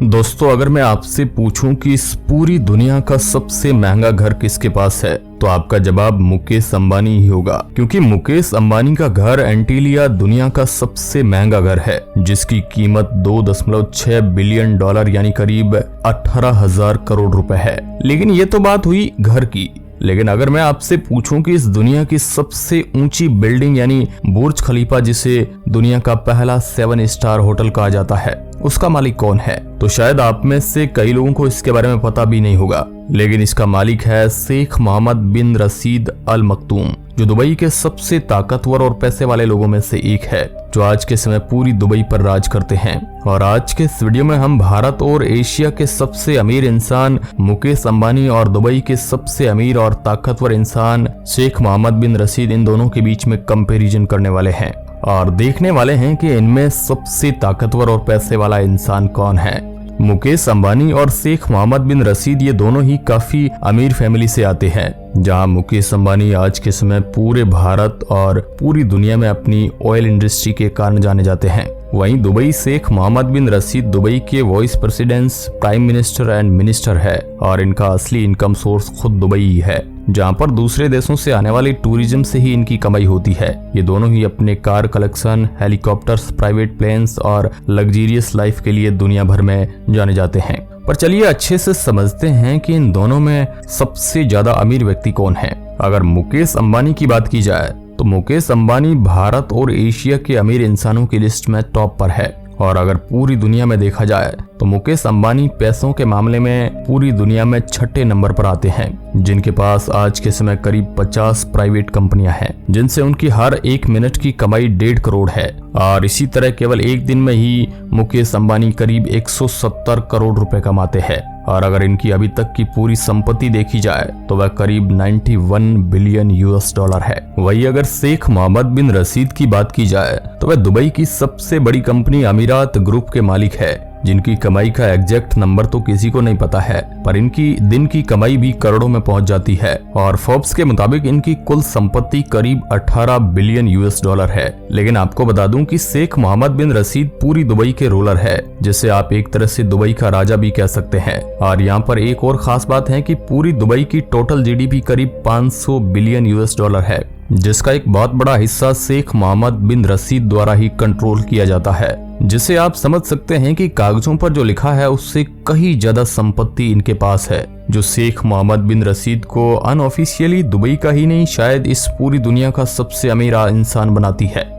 दोस्तों, अगर मैं आपसे पूछूं कि इस पूरी दुनिया का सबसे महंगा घर किसके पास है, तो आपका जवाब मुकेश अंबानी ही होगा। क्योंकि मुकेश अंबानी का घर एंटीलिया दुनिया का सबसे महंगा घर है, जिसकी कीमत 2.6 बिलियन डॉलर यानी करीब 18,000 करोड़ रुपए है। लेकिन ये तो बात हुई घर की। लेकिन अगर मैं आपसे पूछूं कि इस दुनिया की सबसे ऊंची बिल्डिंग यानी बुर्ज खलीफा, जिसे दुनिया का पहला 7 स्टार होटल कहा जाता है, उसका मालिक कौन है, तो शायद आप में से कई लोगों को इसके बारे में पता भी नहीं होगा। लेकिन इसका मालिक है शेख मोहम्मद बिन रशीद अल मखदूम, जो दुबई के सबसे ताकतवर और पैसे वाले लोगों में से एक है, जो आज के समय पूरी दुबई पर राज करते हैं। और आज के इस वीडियो में हम भारत और एशिया के सबसे अमीर इंसान मुकेश अंबानी और दुबई के सबसे अमीर और ताकतवर इंसान शेख मोहम्मद बिन रशीद, इन दोनों के बीच में कंपैरिजन करने वाले हैं और देखने वाले हैं कि इनमें सबसे ताकतवर और पैसे वाला इंसान कौन है। मुकेश अंबानी और शेख मोहम्मद बिन रशीद ये दोनों ही काफी अमीर फैमिली से आते हैं। जहां मुकेश अंबानी आज के समय पूरे भारत और पूरी दुनिया में अपनी ऑयल इंडस्ट्री के कारण जाने जाते हैं, वहीं दुबई शेख मोहम्मद बिन रशीद दुबई के vice president, prime minister and minister है और इनका असली इनकम सोर्स खुद दुबई ही है, जहां पर दूसरे देशों से आने वाले टूरिज्म से ही इनकी कमाई होती है। ये दोनों ही अपने car collection, helicopters, private planes और लग्जरियस लाइफ के लिए दुनिया भर में जाने जाते हैं। पर चलिए अच्छे से समझते हैं कि इन दोनों में सबसे ज्यादा अमीर व्यक्ति कौन है। अगर मुकेश अंबानी की बात की जाए तो मुकेश अंबानी भारत और एशिया के अमीर इंसानों की लिस्ट में टॉप पर है। और अगर पूरी दुनिया में देखा जाए तो मुकेश अंबानी पैसों के मामले में पूरी दुनिया में 6ठे नंबर पर आते हैं, जिनके पास आज के समय करीब 50 प्राइवेट कंपनियां हैं, जिनसे उनकी हर 1 मिनट की कमाई 1.5 करोड़ है। और इसी तरह केवल एक दिन में ही मुकेश अंबानी करीब 170 करोड़ रुपए कमाते हैं। और अगर इनकी अभी तक की पूरी संपत्ति देखी जाए तो वह करीब 91 बिलियन US डॉलर है। वही अगर शेख मोहम्मद बिन रशीद की बात की जाए तो वह दुबई की सबसे बड़ी कंपनी अमीरात ग्रुप के मालिक है, जिनकी कमाई का एग्जैक्ट नंबर तो किसी को नहीं पता है, पर इनकी दिन की कमाई भी करोड़ों में पहुंच जाती है। और फोर्ब्स के मुताबिक इनकी कुल संपत्ति करीब 18 बिलियन US डॉलर है। लेकिन आपको बता दूं कि शेख मोहम्मद बिन रशीद पूरी दुबई के रूलर है, जिसे आप एक तरह से दुबई का राजा भी कह सकते हैं। और यहाँ पर एक और खास बात है कि पूरी दुबई की टोटल GDP करीब 500 बिलियन US डॉलर है, जिसका एक बहुत बड़ा हिस्सा शेख मोहम्मद बिन रशीद द्वारा ही कंट्रोल किया जाता है, जिसे आप समझ सकते हैं कि कागजों पर जो लिखा है उससे कहीं ज्यादा संपत्ति इनके पास है, जो शेख मोहम्मद बिन रशीद को अनऑफिशियली दुबई का ही नहीं शायद इस पूरी दुनिया का सबसे अमीर इंसान बनाती है।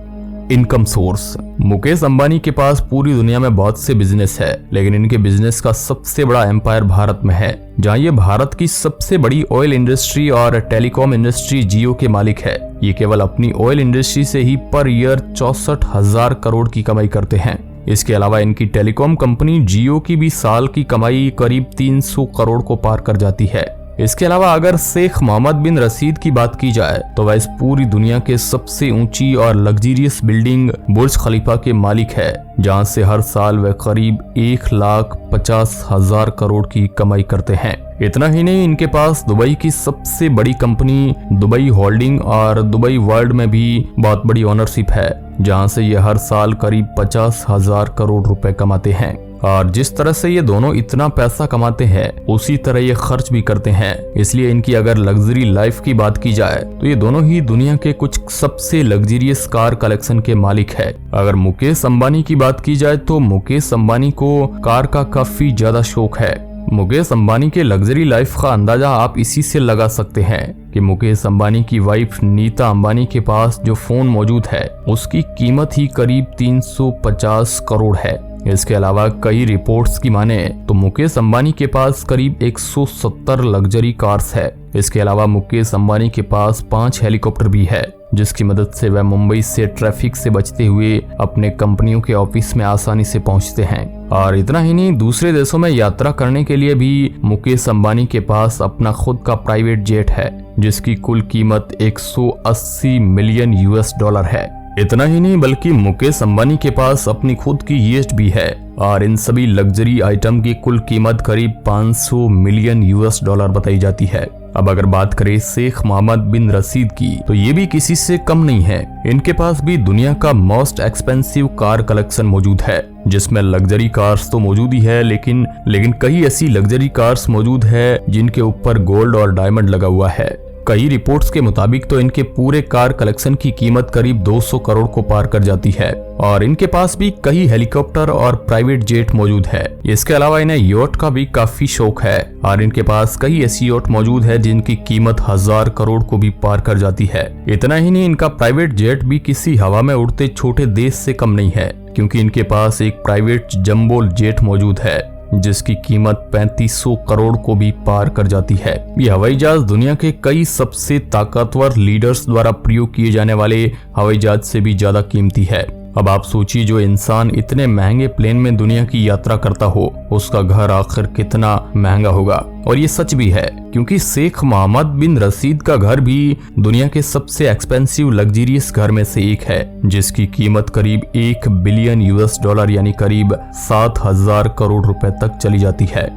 Income source. मुकेश अंबानी के पास पूरी दुनिया में बहुत से बिजनेस है, लेकिन इनके बिजनेस का सबसे बड़ा एम्पायर भारत में है, जहां ये भारत की सबसे बड़ी ऑयल इंडस्ट्री और टेलीकॉम इंडस्ट्री जियो के मालिक है। ये केवल अपनी ऑयल इंडस्ट्री से ही पर ईयर 64,000 करोड़ की कमाई करते हैं। इसके अलावा इनकी टेलीकॉम कंपनी जियो की भी साल की कमाई करीब 300 करोड़ को पार कर जाती है। इसके अलावा अगर शेख मोहम्मद बिन रशीद की बात की जाए तो वह इस पूरी दुनिया के सबसे ऊंची और लग्जरियस बिल्डिंग बुर्ज खलीफा के मालिक है, जहां से हर साल वह करीब 1,50,000 करोड़ की कमाई करते हैं। इतना ही नहीं, इनके पास दुबई की सबसे बड़ी कंपनी दुबई होल्डिंग और दुबई वर्ल्ड में भी बहुत बड़ी ओनरशिप है, जहां से ये हर साल करीब 50,000 करोड़ रुपए कमाते हैं। और जिस तरह से ये दोनों इतना पैसा कमाते हैं, उसी तरह ये खर्च भी करते हैं। इसलिए इनकी अगर लग्जरी लाइफ की बात की जाए तो ये दोनों ही दुनिया के कुछ सबसे लग्जरियस कार कलेक्शन के मालिक है। अगर मुकेश अंबानी की बात की जाए तो मुकेश अंबानी को कार का काफी ज्यादा शौक है। मुकेश अंबानी के लग्जरी लाइफ का अंदाजा आप इसी से लगा सकते हैं कि मुकेश अंबानी की वाइफ नीता अंबानी के पास जो फोन मौजूद है उसकी कीमत ही करीब 350 करोड़ है। इसके अलावा कई रिपोर्ट्स की माने तो मुकेश अंबानी के पास करीब 170 लग्जरी कार्स है। इसके अलावा मुकेश अंबानी के पास 5 हेलीकॉप्टर भी है, जिसकी मदद से वह मुंबई से ट्रैफिक से बचते हुए अपने कंपनियों के ऑफिस में आसानी से पहुंचते हैं। और इतना ही नहीं, दूसरे देशों में यात्रा करने के लिए भी मुकेश अंबानी के पास अपना खुद का प्राइवेट जेट है, जिसकी कुल कीमत 180 मिलियन US डॉलर है। इतना ही नहीं बल्कि मुकेश अंबानी के पास अपनी खुद की येट भी है और इन सभी लग्जरी आइटम की कुल कीमत करीब 500 मिलियन US$ बताई जाती है। अब अगर बात करें शेख मोहम्मद बिन रशीद की तो ये भी किसी से कम नहीं है। इनके पास भी दुनिया का मोस्ट एक्सपेंसिव कार कलेक्शन मौजूद है, जिसमें लग्जरी कार्स तो मौजूद ही है लेकिन कई ऐसी लग्जरी कार्स मौजूद है जिनके ऊपर गोल्ड और डायमंड लगा हुआ है। कई रिपोर्ट्स के मुताबिक तो इनके पूरे कार कलेक्शन की कीमत करीब 200 करोड़ को पार कर जाती है और इनके पास भी कई हेलीकॉप्टर और प्राइवेट जेट मौजूद है। इसके अलावा इन्हें योट का भी काफी शौक है और इनके पास कई ऐसी योट मौजूद है जिनकी कीमत 1000 करोड़ को भी पार कर जाती है। इतना ही नहीं, इनका प्राइवेट जेट भी किसी हवा में उड़ते छोटे देश से कम नहीं है, क्योंकि इनके पास एक प्राइवेट जंबो जेट मौजूद है जिसकी कीमत 3500 करोड़ को भी पार कर जाती है। ये हवाई जहाज दुनिया के कई सबसे ताकतवर लीडर्स द्वारा प्रयोग किए जाने वाले हवाई जहाज से भी ज्यादा कीमती है। अब आप सोचिए, जो इंसान इतने महंगे प्लेन में दुनिया की यात्रा करता हो उसका घर आखिर कितना महंगा होगा। और ये सच भी है, क्योंकि शेख मोहम्मद बिन रशीद का घर भी दुनिया के सबसे एक्सपेंसिव लग्जरियस घर में से एक है, जिसकी कीमत करीब 1 बिलियन US$ यानी करीब 7000 करोड़ रुपए तक चली जाती है।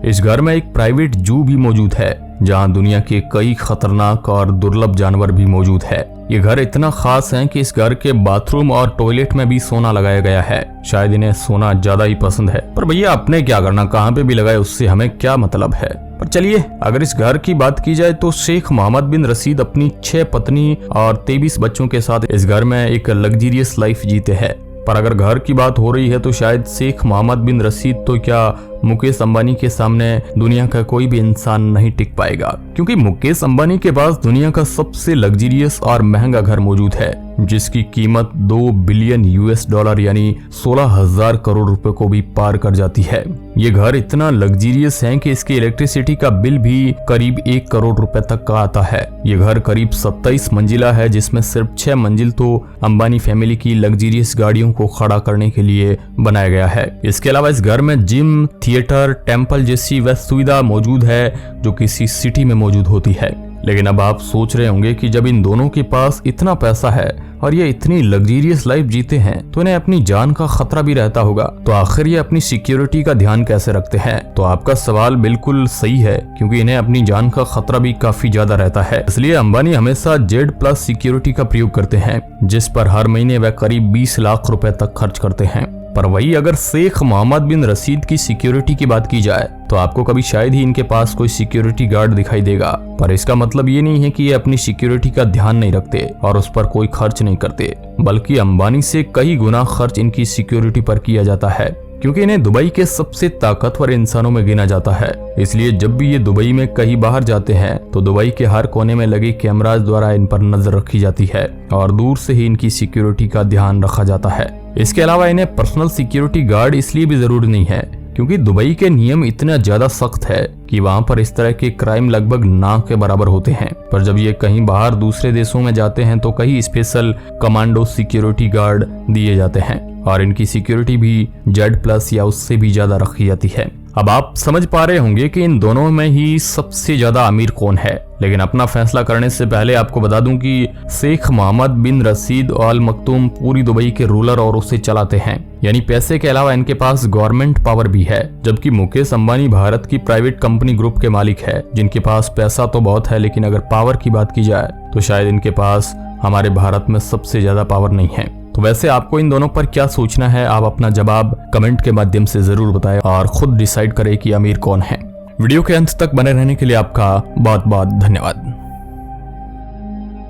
इस घर में एक प्राइवेट जू भी मौजूद है जहां दुनिया के कई खतरनाक और दुर्लभ जानवर भी मौजूद है। ये घर इतना खास है कि इस घर के बाथरूम और टॉयलेट में भी सोना लगाया गया है। शायद इन्हें सोना ज्यादा ही पसंद है, पर भैया अपने क्या करना, कहाँ पे भी लगाए उससे हमें क्या मतलब है। पर चलिए, अगर इस घर की बात की जाए तो शेख मोहम्मद बिन रशीद अपनी 6 पत्नी और 23 बच्चों के साथ इस घर में एक लग्जरियस लाइफ जीते हैं। पर अगर घर की बात हो रही है तो शायद शेख मोहम्मद बिन रशीद तो क्या मुकेश अंबानी के सामने दुनिया का कोई भी इंसान नहीं टिक पाएगा, क्योंकि मुकेश अंबानी के पास दुनिया का सबसे लग्जरियस और महंगा घर मौजूद है जिसकी कीमत 2 बिलियन US$ यानी 16,000 करोड़ रुपए को भी पार कर जाती है। ये घर इतना लग्जरियस है कि इसकी इलेक्ट्रिसिटी का बिल भी करीब 1 करोड़ रुपए तक का आता है। ये घर करीब 27 मंजिला है, जिसमें सिर्फ 6 मंजिल तो अंबानी फैमिली की लग्जरियस गाड़ियों को खड़ा करने के लिए बनाया गया है। इसके अलावा इस घर में जिम, थिएटर, टेम्पल जैसी वह सुविधा मौजूद है जो किसी सिटी में मौजूद होती है। लेकिन अब आप सोच रहे होंगे कि जब इन दोनों के पास इतना पैसा है और ये इतनी लग्जरियस लाइफ जीते हैं तो इन्हें अपनी जान का खतरा भी रहता होगा, तो आखिर ये अपनी सिक्योरिटी का ध्यान कैसे रखते हैं? तो आपका सवाल बिल्कुल सही है, क्योंकि इन्हें अपनी जान का खतरा भी काफी ज्यादा रहता है। इसलिए अंबानी हमेशा Z+ सिक्योरिटी का प्रयोग करते हैं, जिस पर हर महीने वह करीब 20 लाख रुपए तक खर्च करते हैं। पर वही अगर शेख मोहम्मद बिन रशीद की सिक्योरिटी की बात की जाए तो आपको कभी शायद ही इनके पास कोई सिक्योरिटी गार्ड दिखाई देगा। पर इसका मतलब ये नहीं है कि ये अपनी सिक्योरिटी का ध्यान नहीं रखते और उस पर कोई खर्च नहीं करते, बल्कि अंबानी से कई गुना खर्च इनकी सिक्योरिटी पर किया जाता है, क्योंकि इन्हें दुबई के सबसे ताकतवर इंसानों में गिना जाता है। इसलिए जब भी ये दुबई में कहीं बाहर जाते हैं तो दुबई के हर कोने में लगे कैमराज द्वारा इन पर नजर रखी जाती है और दूर से ही इनकी सिक्योरिटी का ध्यान रखा जाता है। इसके अलावा इन्हें पर्सनल सिक्योरिटी गार्ड इसलिए भी जरूरी नहीं है क्योंकि दुबई के नियम इतना ज्यादा सख्त है कि वहाँ पर इस तरह के क्राइम लगभग ना के बराबर होते हैं। पर जब ये कहीं बाहर दूसरे देशों में जाते हैं तो कई स्पेशल कमांडो सिक्योरिटी गार्ड दिए जाते हैं और इनकी सिक्योरिटी भी Z+ या उससे भी ज्यादा रखी जाती है। अब आप समझ पा रहे होंगे कि इन दोनों में ही सबसे ज्यादा अमीर कौन है, लेकिन अपना फैसला करने से पहले आपको बता दूं कि शेख मोहम्मद बिन रशीद अल मखतूम पूरी दुबई के रूलर और उसे चलाते हैं, यानी पैसे के अलावा इनके पास गवर्नमेंट पावर भी है। जबकि मुकेश अंबानी भारत की प्राइवेट कंपनी ग्रुप के मालिक है, जिनके पास पैसा तो बहुत है लेकिन अगर पावर की बात की जाए तो शायद इनके पास हमारे भारत में सबसे ज्यादा पावर नहीं है। तो वैसे आपको इन दोनों पर क्या सोचना है, आप अपना जवाब कमेंट के माध्यम से जरूर बताएं और खुद डिसाइड करें कि अमीर कौन है। वीडियो के अंत तक बने रहने के लिए आपका बहुत बहुत धन्यवाद।